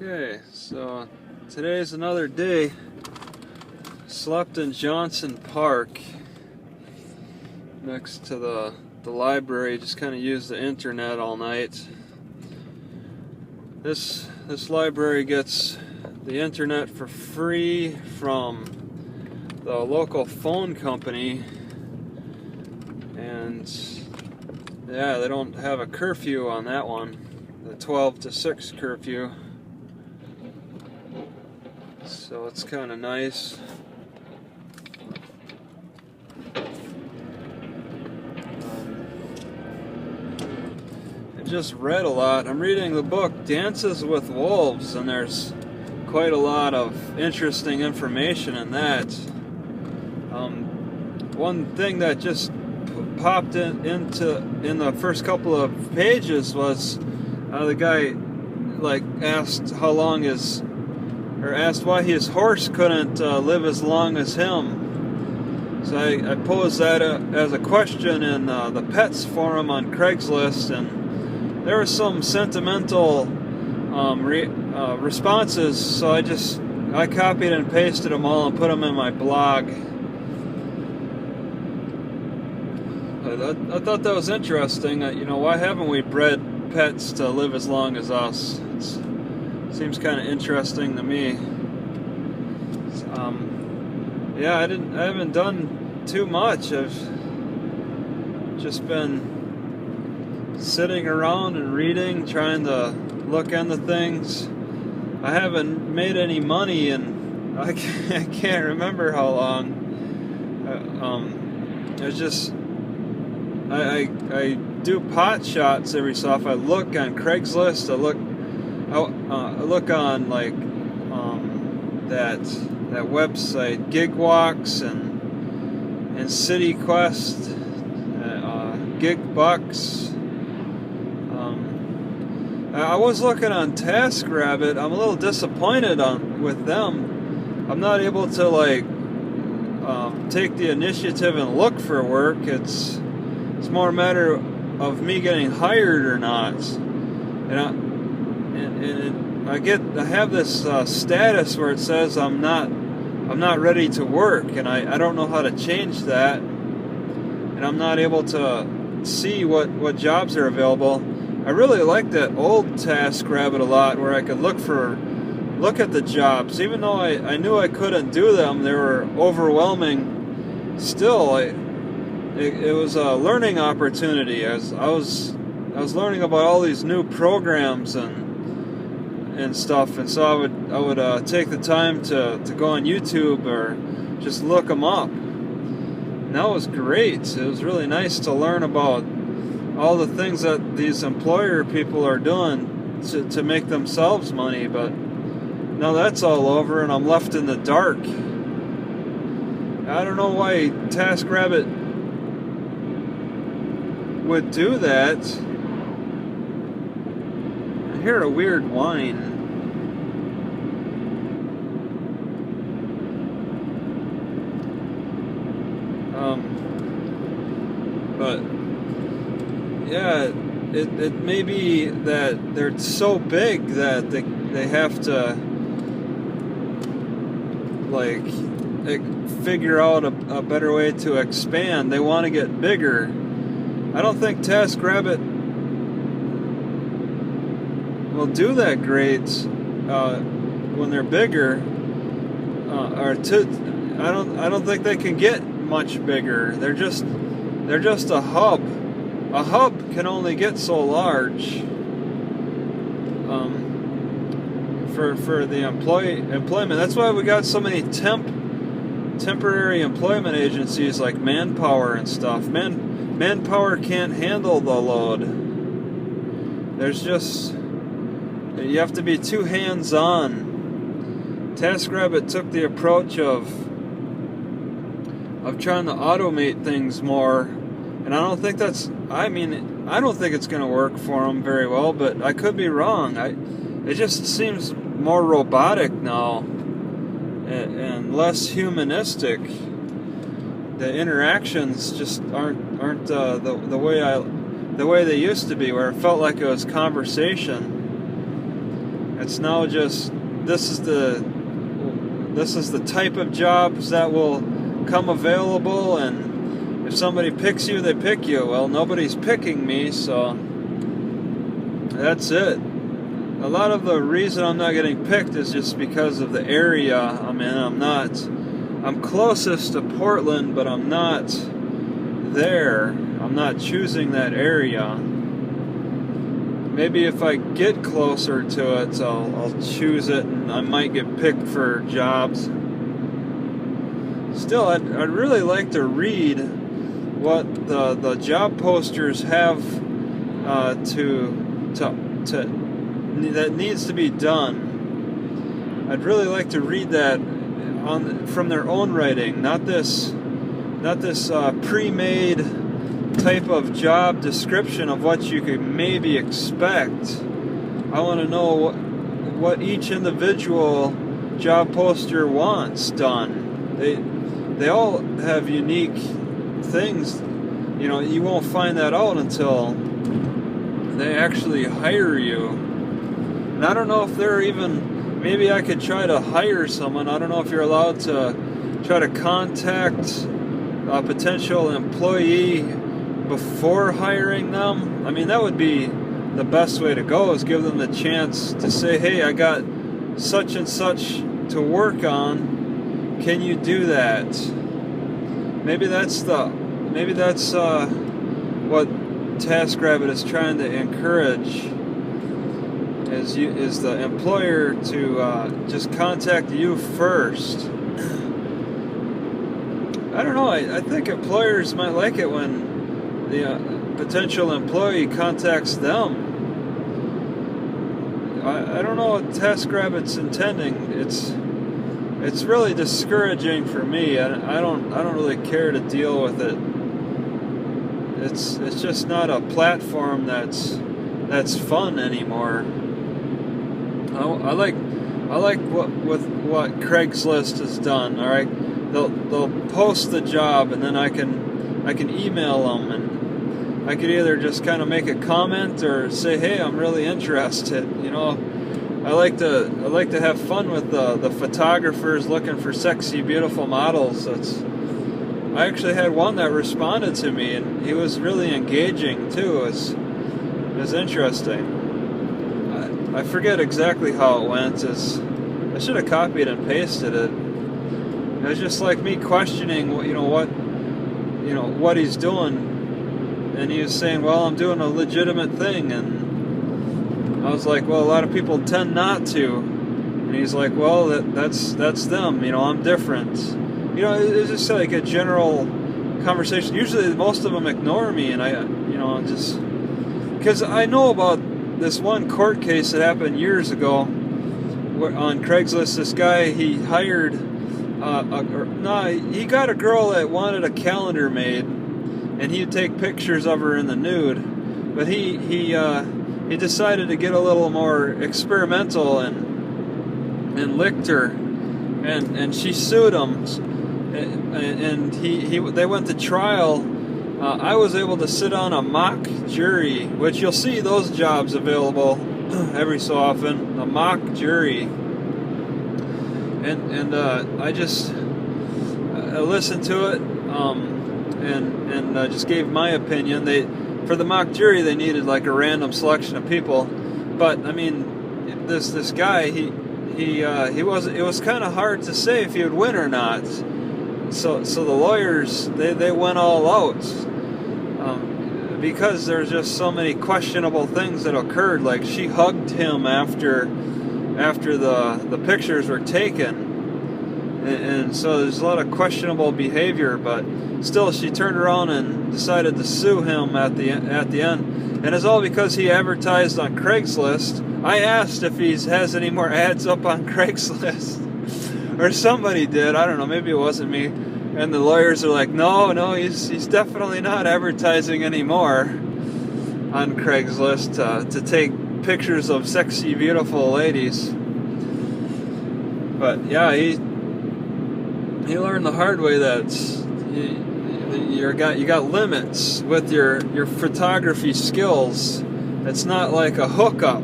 Okay, so today's another day. Slept in Johnson Park next to the library. Just kind of used the internet all night. This library gets the internet for free from the local phone company, and yeah, they don't have a curfew on that one, the 12 to 6 curfew. So it's kind of nice. I just read a lot. I'm reading the book Dances with Wolves, and there's quite a lot of interesting information in that. One thing that just popped in the first couple of pages was the guy asked asked why his horse couldn't live as long as him. So I posed that as a question in the pets forum on Craigslist, and there were some sentimental responses. So I copied and pasted them all and put them in my blog. I thought that was interesting. Why haven't we bred pets to live as long as us? Seems kind of interesting to me. Yeah, I haven't done too much. I've just been sitting around and reading, trying to look into things. I haven't made any money, and I can't remember how long. I do pot shots every so often. I look on Craigslist. I look on that website, GigWalks and CityQuest, GigBucks. I was looking on Taskrabbit. I'm a little disappointed with them. I'm not able to take the initiative and look for work. It's more a matter of me getting hired or not. And I have this status where it says I'm not ready to work, and I don't know how to change that, and I'm not able to see what jobs are available. I really like that old Taskrabbit a lot, where I could look at the jobs, even though I knew I couldn't do them. They were overwhelming. Still, it was a learning opportunity. I was learning about all these new programs and stuff, and so I would take the time to go on YouTube or just look them up. And that was great. It was really nice to learn about all the things that these employer people are doing to make themselves money, but now that's all over and I'm left in the dark. I don't know why TaskRabbit would do that. I hear a weird whine. But yeah, it may be that they're so big that they have to figure out a better way to expand. They want to get bigger. I don't think TaskRabbit will do that great when they're bigger. I don't think they can get much bigger. They're just a hub. A hub can only get so large for the employment. That's why we got so many temporary employment agencies like Manpower and stuff. Manpower can't handle the load. You have to be too hands-on. TaskRabbit took the approach of trying to automate things more, and I don't think it's going to work for them very well, but I could be wrong. It just seems more robotic now and less humanistic. The interactions just aren't the way they used to be, where it felt like it was conversation. It's now just this is the type of jobs that will come available, and if somebody picks you, they pick you. Well, nobody's picking me, so that's it. A lot of the reason I'm not getting picked is just because of the area I'm in. I'm closest to Portland, but I'm not there. I'm not choosing that area. Maybe if I get closer to it, I'll choose it, and I might get picked for jobs. Still, I'd really like to read what the job posters have that needs to be done. I'd really like to read that from their own writing, not this pre-made type of job description of what you could maybe expect. I want to know what each individual job poster wants done. They all have unique things. You know, you won't find that out until they actually hire you. And I don't know if they're even, maybe I could try to hire someone. I don't know if you're allowed to try to contact a potential employee before hiring them. I mean, that would be the best way to go, is give them the chance to say, hey, I got such and such to work on. Can you do that? Maybe that's what Taskrabbit is trying to encourage, is the employer to just contact you first. I don't know. I think employers might like it when the potential employee contacts them. I don't know what Taskrabbit's intending. It's really discouraging for me. I don't really care to deal with it. It's just not a platform that's fun anymore. I like what Craigslist has done. All right, they'll post the job, and then I can email them, and I could either just kind of make a comment or say, hey, I'm really interested. You know, I like to have fun with the photographers looking for sexy, beautiful models. I actually had one that responded to me, and he was really engaging too. It was interesting. I forget exactly how it went. I should have copied and pasted it. It was just like me questioning what he's doing. And he was saying, well, I'm doing a legitimate thing. And I was like, well, a lot of people tend not to. And he's like, well, that's them. You know, I'm different. You know, it's just like a general conversation. Usually most of them ignore me. And just... Because I know about this one court case that happened years ago on Craigslist. This guy, he hired... he got a girl that wanted a calendar made, and he'd take pictures of her in the nude, but he decided to get a little more experimental and licked her, and she sued him, and they went to trial. I was able to sit on a mock jury, which you'll see those jobs available every so often, a mock jury, and I listened to it. And just gave my opinion. For the mock jury, they needed like a random selection of people, but I mean, this guy, it was kind of hard to say if he would win or not. So the lawyers, they went all out, because there's just so many questionable things that occurred. Like, she hugged him after the pictures were taken. And so there's a lot of questionable behavior, but still she turned around and decided to sue him at the end. And it's all because he advertised on Craigslist. I asked if he has any more ads up on Craigslist. Or somebody did, I don't know, maybe it wasn't me. And the lawyers are like, no, he's definitely not advertising anymore on Craigslist to take pictures of sexy, beautiful ladies. But yeah, he learned the hard way that you got limits with your photography skills. It's not like a hookup.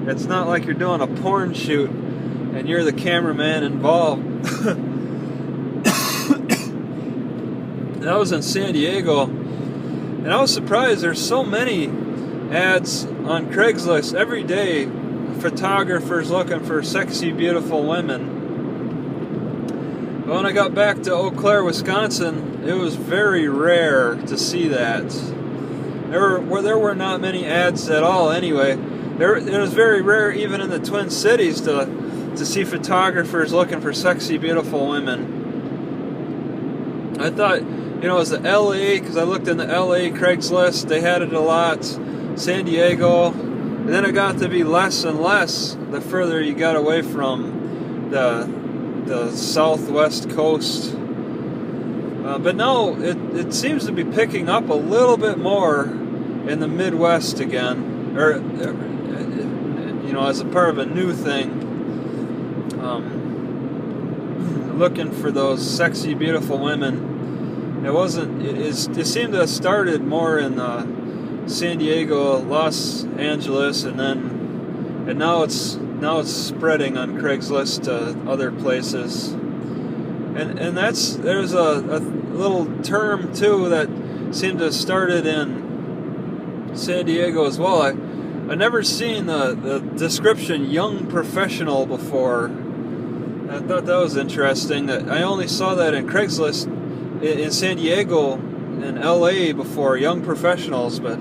It's not like you're doing a porn shoot and you're the cameraman involved. And I was in San Diego, and I was surprised there's so many ads on Craigslist every day. Photographers looking for sexy, beautiful women. But when I got back to Eau Claire, Wisconsin, it was very rare to see that. There were not many ads at all anyway. It was very rare even in the Twin Cities to see photographers looking for sexy, beautiful women. I thought, it was the LA, because I looked in the LA Craigslist, they had it a lot. San Diego, and then it got to be less and less the further you got away from the southwest coast. But now it seems to be picking up a little bit more in the Midwest again, or as a part of a new thing. Looking for those sexy, beautiful women. It seemed to have started more in San Diego, Los Angeles, and now it's spreading on Craigslist to other places. And there's a little term too that seemed to have started in San Diego as well. I never seen the description "young professional" before. I thought that was interesting. That I only saw that in Craigslist in San Diego and LA before, young professionals, but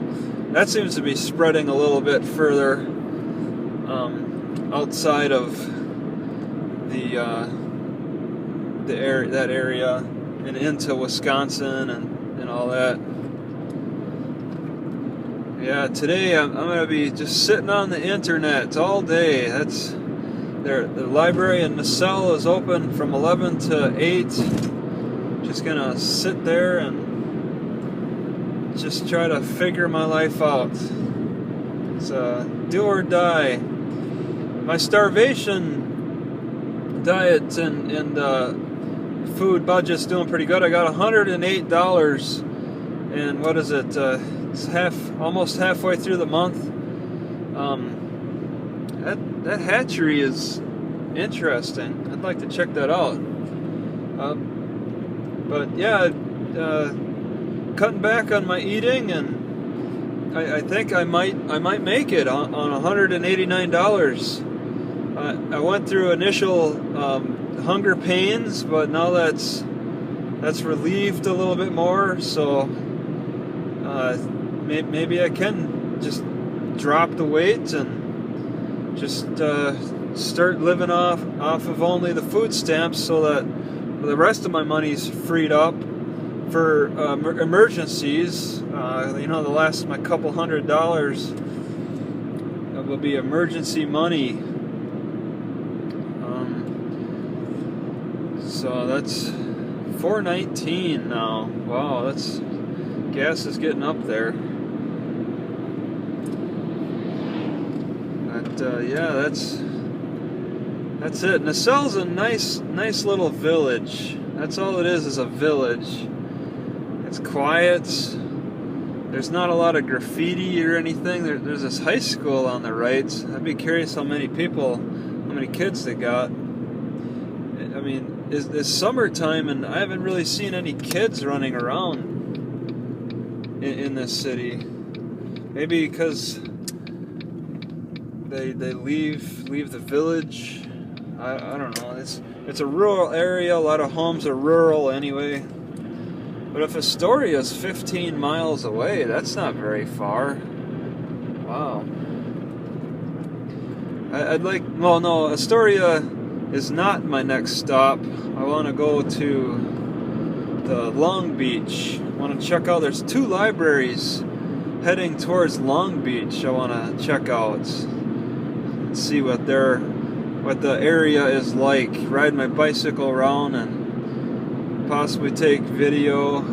that seems to be spreading a little bit further outside of that area and into Wisconsin and all that. Yeah, today I'm going to be just sitting on the internet all day. The library in Naselle is open from 11 to 8. Just going to sit there and just try to figure my life out. It's do or die. My starvation diet and food budget's doing pretty good. I got $108, and what is it? It's almost halfway through the month. That hatchery is interesting. I'd like to check that out. But yeah, cutting back on my eating, and I think I might make it on $189. I went through initial hunger pains, but now that's relieved a little bit more. So maybe I can just drop the weight and just start living off of only the food stamps, so that the rest of my money's freed up for emergencies. My couple $100 will be emergency money. So that's $4.19 now. Wow, gas is getting up there. But yeah, that's it. Naselle's a nice little village. That's all it is a village. It's quiet. There's not a lot of graffiti or anything. There's this high school on the right. I'd be curious how many kids they got. I mean, it's summertime, and I haven't really seen any kids running around in this city. Maybe because they leave the village. I don't know. It's a rural area. A lot of homes are rural anyway. But if Astoria is 15 miles away, that's not very far. Wow. Astoria is not my next stop. I want to go to the Long Beach. I want to check out. There's 2 libraries heading towards Long Beach. I want to check out and see what the area is like. Ride my bicycle around and possibly take video.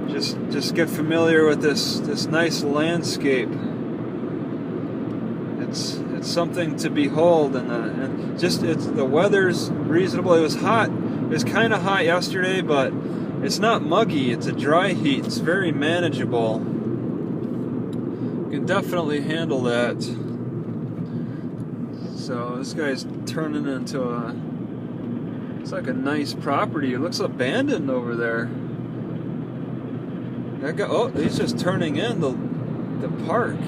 Just get familiar with this nice landscape. It's something to behold, and the weather's reasonable. It was hot. It was kind of hot yesterday, but it's not muggy. It's a dry heat. It's very manageable. You can definitely handle that. So this guy's turning into a, it's like a nice property. It looks abandoned over there. That guy, oh, he's just turning in the park.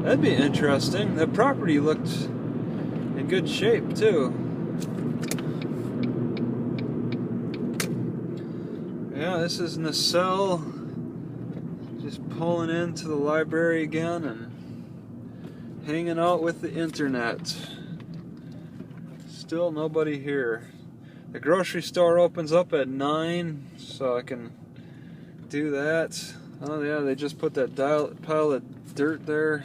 That'd be interesting. That property looked in good shape too. Yeah, this is Naselle. Just pulling into the library again and hanging out with the internet. Still nobody here. The grocery store opens up at 9, so I can do that. Oh yeah, they just put that pile of dirt there.